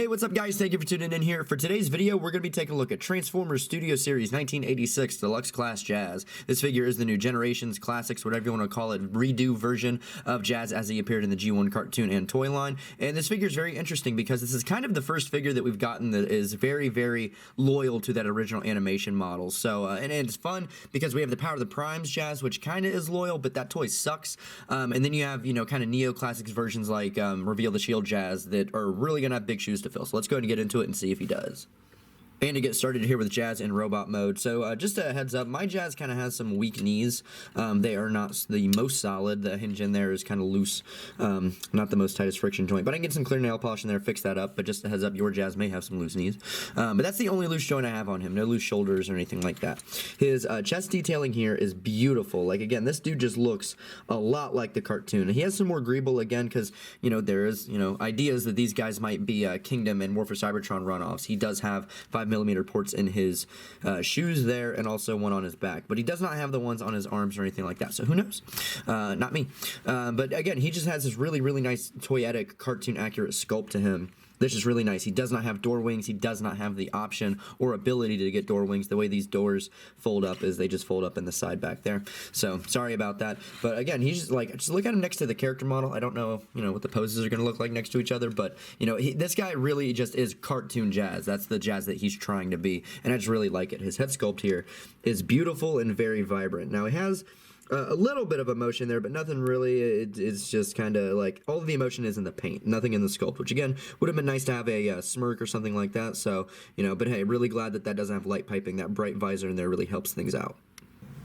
What's up guys, thank you for tuning in here. For today's video, we're going to be taking a look at Transformers Studio Series 1986 Deluxe Class Jazz. This figure is the new Generations, Classics, whatever you want to call it, redo version of Jazz as he appeared in the G1 cartoon and toy line. And this figure is very interesting because this is kind of the first figure that we've gotten that is very, very loyal to that original animation model. So, and it's fun because we have the Power of the Primes Jazz, which kind of is loyal, but that toy sucks. And then you have, kind of Neo-Classics versions like Reveal the Shield Jazz that are really going to have big shoes to fill. So let's go ahead and get into it and see if he does. And to get started here with Jazz in robot mode. So just a heads up, my Jazz kind of has some weak knees. They are not the most solid. The hinge in there is kind of loose, not the most tightest friction joint. But I can get some clear nail polish in there, fix that up. But just a heads up, your Jazz may have some loose knees. But that's the only loose joint I have on him. No loose shoulders or anything like that. His chest detailing here is beautiful. Like, again, this dude just looks a lot like the cartoon. He has some more greeble, again, because, there is, ideas that these guys might be Kingdom and War for Cybertron runoffs. He does have 5mm ports in his shoes there, and also one on his back, but he does not have the ones on his arms or anything like that, so who knows? Not me. But again, he just has this really, really nice toyetic, cartoon accurate sculpt to him. This is really nice. He does not have door wings. He does not have the option or ability to get door wings. The way these doors fold up is they just fold up in the side back there. So sorry about that. But again, he's just like, just look at him next to the character model. I don't know, what the poses are going to look like next to each other, but this guy really just is cartoon Jazz. That's the Jazz that he's trying to be, and I just really like it. His head sculpt here is beautiful and very vibrant. Now he has a little bit of emotion there, but nothing really. It's just kind of like all of the emotion is in the paint, nothing in the sculpt, which again would have been nice to have a smirk or something like that. So, but hey, really glad that doesn't have light piping. That bright visor in there really helps things out.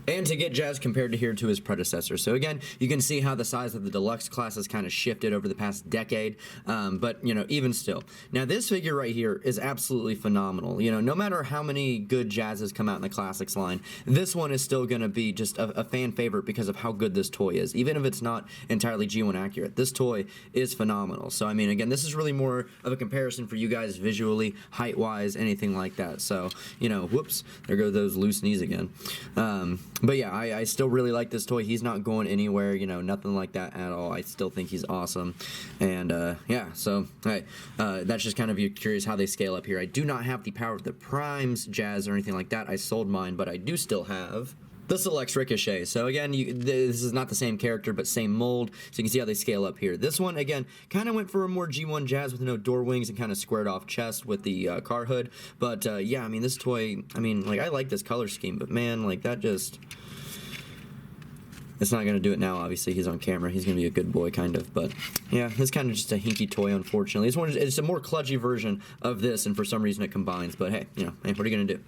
And to get Jazz compared to here to his predecessor. So again, you can see how the size of the deluxe class has kind of shifted over the past decade, but even still. Now this figure right here is absolutely phenomenal. No matter how many good Jazzes come out in the classics line, this one is still going to be just a fan favorite because of how good this toy is. Even if it's not entirely G1 accurate, this toy is phenomenal. So I mean, again, this is really more of a comparison for you guys visually, height-wise, anything like that. So, whoops, there go those loose knees again. But yeah, I still really like this toy. He's not going anywhere, nothing like that at all. I still think he's awesome. And yeah, so hey, that's just kind of, you're curious how they scale up here. I do not have the Power of the Primes Jazz or anything like that. I sold mine, but I do still have the Selects Ricochet. So again, this is not the same character, but same mold. So you can see how they scale up here. This one, again, kind of went for a more G1 Jazz with no door wings and kind of squared off chest with the car hood. But yeah, I mean, this toy, I like this color scheme, but man, that just... It's not going to do it now, obviously. He's on camera. He's going to be a good boy, kind of. But, yeah, it's kind of just a hinky toy, unfortunately. It's a more kludgy version of this, and for some reason it combines. But, hey, hey, what are you going to do?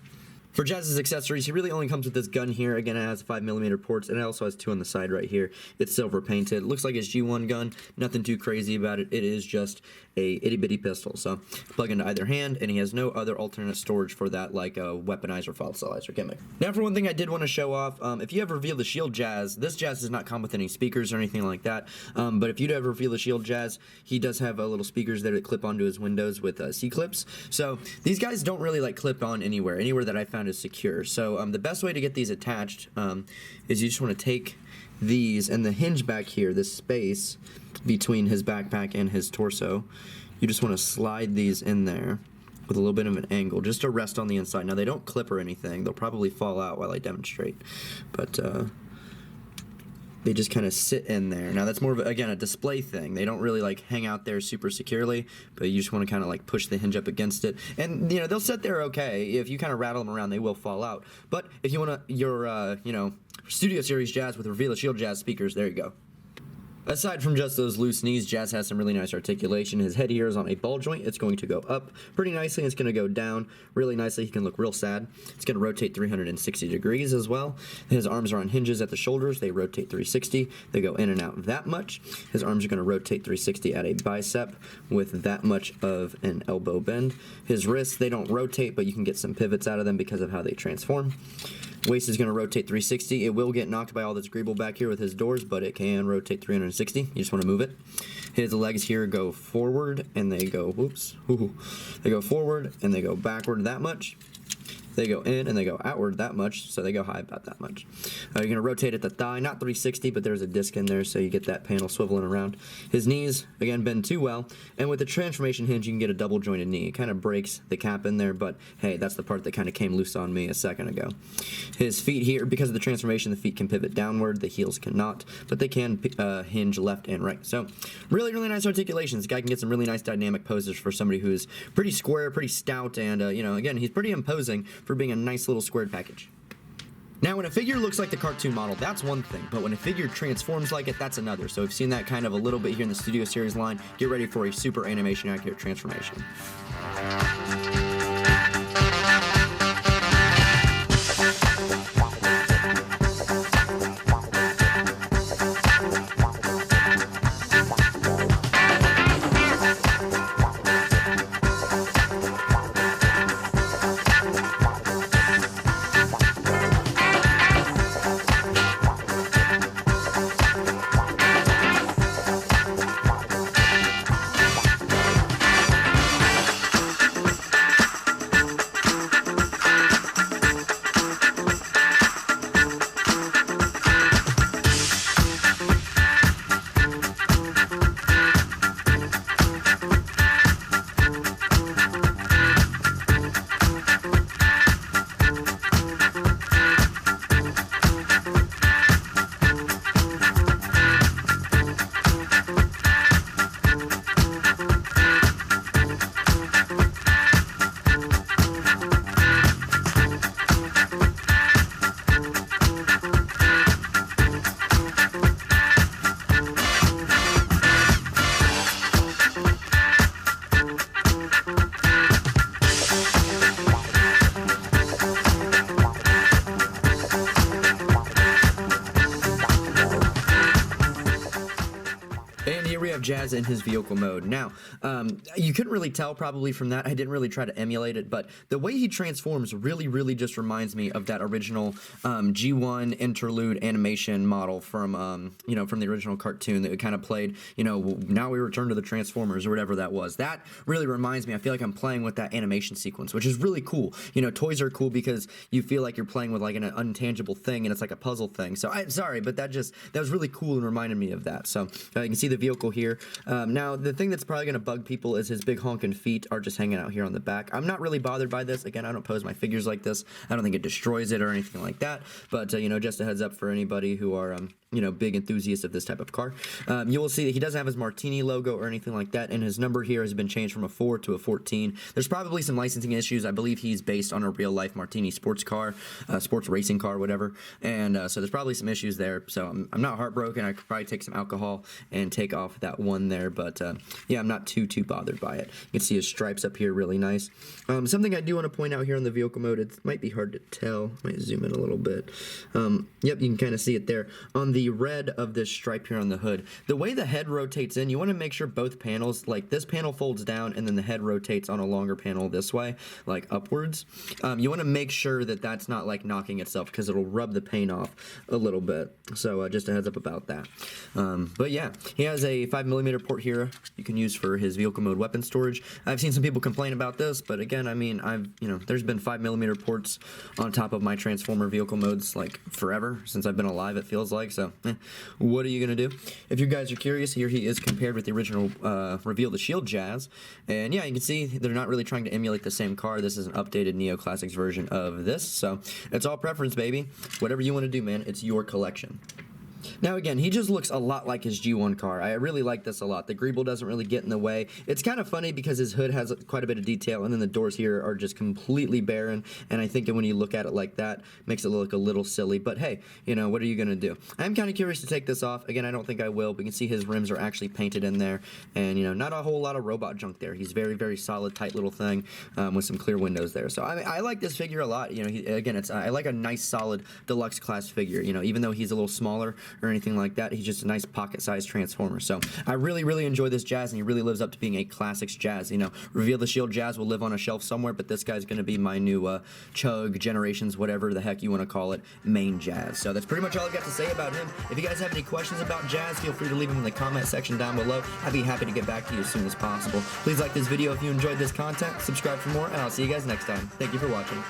For Jazz's accessories, he really only comes with this gun here. Again, it has 5mm ports, and it also has 2 on the side right here. It's silver painted. It looks like his G1 gun. Nothing too crazy about it. It is just a itty-bitty pistol. So, plug into either hand, and he has no other alternate storage for that, like a weaponizer, fossilizer gimmick. Now, for one thing I did want to show off, if you ever Reveal the Shield Jazz, this Jazz does not come with any speakers or anything like that, but if you ever Reveal the Shield Jazz, he does have little speakers there that clip onto his windows with C-clips. So, these guys don't really, clip on anywhere. Anywhere that I found is secure. So the best way to get these attached is you just want to take these and the hinge back here, this space between his backpack and his torso, you just want to slide these in there with a little bit of an angle just to rest on the inside. Now they don't clip or anything. They'll probably fall out while I demonstrate, but they just kind of sit in there. Now that's more of, again, a display thing. They don't really hang out there super securely, but you just want to kind of push the hinge up against it. And, they'll sit there okay. If you kind of rattle them around, they will fall out. But if you want your, Studio Series Jazz with Reveal the Shield Jazz speakers, there you go. Aside from just those loose knees, Jazz has some really nice articulation. His head here is on a ball joint. It's going to go up pretty nicely. It's going to go down really nicely. He can look real sad. It's going to rotate 360 degrees as well. His arms are on hinges at the shoulders. They rotate 360. They go in and out that much. His arms are going to rotate 360 at a bicep with that much of an elbow bend. His wrists, they don't rotate, but you can get some pivots out of them because of how they transform. Waist is going to rotate 360. It will get knocked by all this greeble back here with his doors, but it can rotate 360. You just want to move it. His legs here go forward, and they go, whoops, they go forward, and they go backward that much. They go in and they go outward that much, so they go high about that much. You're going to rotate at the thigh, not 360, but there's a disc in there, so you get that panel swiveling around. His knees, again, bend too well, and with the transformation hinge, you can get a double jointed knee. It kind of breaks the cap in there, but hey, that's the part that kind of came loose on me a second ago. His feet here, because of the transformation, the feet can pivot downward, the heels cannot, but they can hinge left and right. So really, really nice articulation. This guy can get some really nice dynamic poses for somebody who's pretty square, pretty stout, and again, he's pretty imposing for being a nice little squared package. Now, when a figure looks like the cartoon model, that's one thing, but when a figure transforms like it, that's another. So we've seen that kind of a little bit here in the Studio Series line. Get ready for a super animation accurate transformation. And here we have Jazz in his vehicle mode. Now, you couldn't really tell probably from that. I didn't really try to emulate it, but the way he transforms really, really just reminds me of that original G1 interlude animation model from, from the original cartoon that we kind of played, now we return to the Transformers or whatever that was. That really reminds me. I feel like I'm playing with that animation sequence, which is really cool. Toys are cool because you feel like you're playing with like an intangible thing and it's like a puzzle thing. So sorry, but that was really cool and reminded me of that. So you can see the vehicle here. Now, the thing that's probably going to bug people is his big honking feet are just hanging out here on the back. I'm not really bothered by this. Again, I don't pose my figures like this. I don't think it destroys it or anything like that. But, just a heads up for anybody who are, big enthusiasts of this type of car. You will see that he doesn't have his Martini logo or anything like that, and his number here has been changed from a 4 to a 14. There's probably some licensing issues. I believe he's based on a real-life Martini sports car, sports racing car, whatever, and so there's probably some issues there. So I'm not heartbroken. I could probably take some alcohol and take off that one there, but yeah, I'm not too bothered by it. You can see his stripes up here, really nice. Something I do want to point out here on the vehicle mode, it might be hard to tell. Might zoom in a little bit. Yep, you can kind of see it there. On the red of this stripe here on the hood, the way the head rotates in, you want to make sure both panels, like this panel folds down and then the head rotates on a longer panel this way, like upwards. You want to make sure that that's not like knocking itself because it'll rub the paint off a little bit. So just a heads up about that. But yeah, he has a 5mm port here you can use for his vehicle mode weapon storage. I've seen some people complain about this, but again, I mean, there's been 5mm ports on top of my Transformer vehicle modes like forever since I've been alive, it feels like. So what are you gonna do? If you guys are curious, here he is compared with the original Reveal the Shield Jazz, and yeah, you can see they're not really trying to emulate the same car. This is an updated Neo Classics version of this, so it's all preference, baby. Whatever you want to do, man, it's your collection. Now again, he just looks a lot like his G1 car. I really like this a lot. The greeble doesn't really get in the way. It's kind of funny because his hood has quite a bit of detail, and then the doors here are just completely barren, and I think when you look at it like that, makes it look a little silly, but hey, what are you going to do? I'm kind of curious to take this off. Again, I don't think I will, but you can see his rims are actually painted in there, and not a whole lot of robot junk there. He's very, very solid, tight little thing with some clear windows there. So I like this figure a lot. I like a nice, solid deluxe class figure. Even though he's a little smaller or anything like that. He's just a nice pocket-sized Transformer. So I really enjoy this Jazz, and he really lives up to being a classics Jazz. You know, Reveal the Shield Jazz will live on a shelf somewhere, but this guy's going to be my new Chug, Generations, whatever the heck you want to call it, main Jazz. So that's pretty much all I've got to say about him. If you guys have any questions about Jazz, feel free to leave them in the comment section down below. I'd be happy to get back to you as soon as possible. Please like this video if you enjoyed this content, subscribe for more, and I'll see you guys next time. Thank you for watching.